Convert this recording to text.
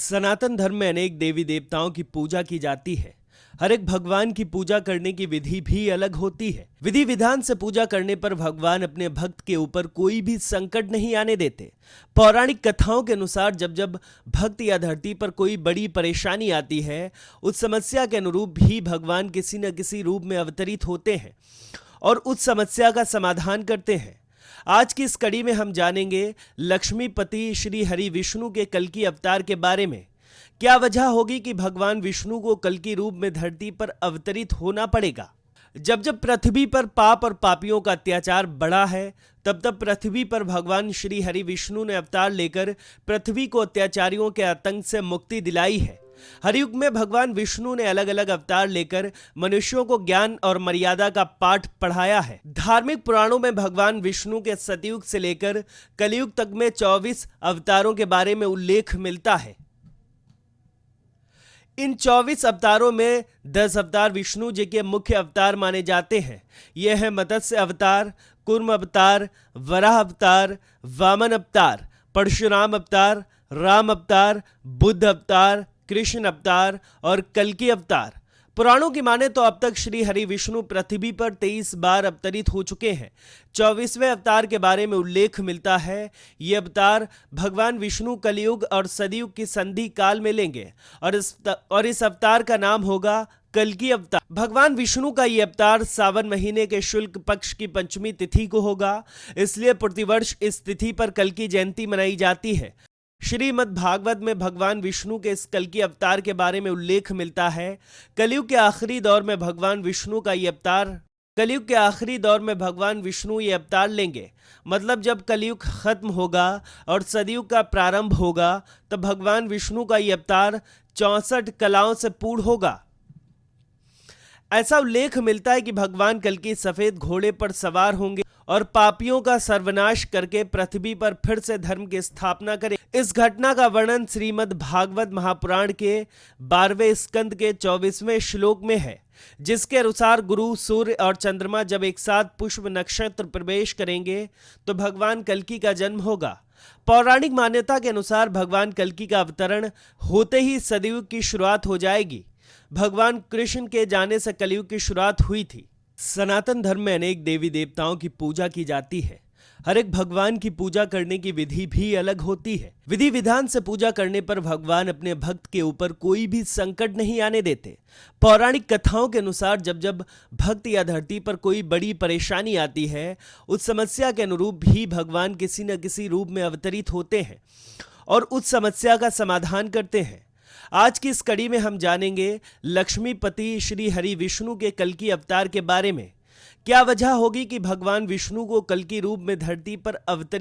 सनातन धर्म में अनेक देवी देवताओं की पूजा की जाती है। हर एक भगवान की पूजा करने की विधि भी अलग होती है। विधि विधान से पूजा करने पर भगवान अपने भक्त के ऊपर कोई भी संकट नहीं आने देते। पौराणिक कथाओं के अनुसार जब जब भक्त या धरती पर कोई बड़ी परेशानी आती है, उस समस्या के अनुरूप भी भगवान किसी न किसी रूप में अवतरित होते हैं और उस समस्या का समाधान करते हैं। आज की इस कड़ी में हम जानेंगे लक्ष्मीपति श्री हरि विष्णु के कल्कि अवतार के बारे में। क्या वजह होगी कि भगवान विष्णु को कल्कि रूप में धरती पर अवतरित होना पड़ेगा? जब जब पृथ्वी पर पाप और पापियों का अत्याचार बढ़ा है, तब तब पृथ्वी पर भगवान श्री हरि विष्णु ने अवतार लेकर पृथ्वी को अत्याचारियों के आतंक से मुक्ति दिलाई है। हरयुग में भगवान विष्णु ने अलग अलग अवतार लेकर मनुष्यों को ज्ञान और मर्यादा का पाठ पढ़ाया है। धार्मिक पुराणों में भगवान विष्णु के सतयुग से लेकर कलयुग तक में 24 अवतारों के बारे में उल्लेख मिलता है। इन 24 अवतारों में 10 अवतार विष्णु जी के मुख्य अवतार माने जाते हैं। यह है मत्स्य अवतार, कूर्म अवतार, वराह अवतार, वामन अवतार, परशुराम अवतार, राम अवतार, बुद्ध अवतार, कृष्ण अवतार और कल्कि अवतार। पुराणों की माने तो अब तक श्री हरि विष्णु पृथ्वी पर 23 बार अवतरित हो चुके हैं। 24वें अवतार के बारे में उल्लेख मिलता है। ये अवतार भगवान विष्णु कलयुग और सतयुग की संधि काल में लेंगे और इस अवतार का नाम होगा कल्कि अवतार। भगवान विष्णु का ये अवतार सावन महीने के शुक्ल पक्ष की पंचमी तिथि को होगा, इसलिए प्रतिवर्ष इस तिथि पर कल्कि जयंती मनाई जाती है। श्रीमद् भागवत में भगवान विष्णु के इस कल्कि अवतार के बारे में उल्लेख मिलता है। कलयुग के आखिरी दौर में भगवान विष्णु ये अवतार लेंगे। मतलब जब कलयुग खत्म होगा और सतयुग का प्रारंभ होगा, तब भगवान विष्णु का ये अवतार 64 कलाओं से पूर्ण होगा। ऐसा उल्लेख मिलता है कि भगवान कल्कि सफेद घोड़े पर सवार होंगे और पापियों का सर्वनाश करके पृथ्वी पर फिर से धर्म की स्थापना करें। इस घटना का वर्णन श्रीमद् भागवत महापुराण के 12वें स्कंद के 24वें श्लोक में है, जिसके अनुसार गुरु, सूर्य और चंद्रमा जब एक साथ पुष्प नक्षत्र प्रवेश करेंगे तो भगवान कल्कि का जन्म होगा। पौराणिक मान्यता के अनुसार भगवान कल्कि का अवतरण होते ही सतयुग की शुरुआत हो जाएगी। भगवान कृष्ण के जाने से कलयुग की शुरुआत हुई थी। सनातन धर्म में अनेक देवी देवताओं की पूजा की जाती है। हर एक भगवान की पूजा करने की विधि भी अलग होती है। विधि विधान से पूजा करने पर भगवान अपने भक्त के ऊपर कोई भी संकट नहीं आने देते। पौराणिक कथाओं के अनुसार जब जब भक्त या धरती पर कोई बड़ी परेशानी आती है, उस समस्या के अनुरूप भी भगवान किसी न किसी रूप में अवतरित होते हैं और उस समस्या का समाधान करते हैं। आज की इस कड़ी में हम जानेंगे लक्ष्मीपति श्री हरि विष्णु के कल्कि अवतार के बारे में। क्या वजह होगी कि भगवान विष्णु को कल्कि रूप में धरती पर अवतरित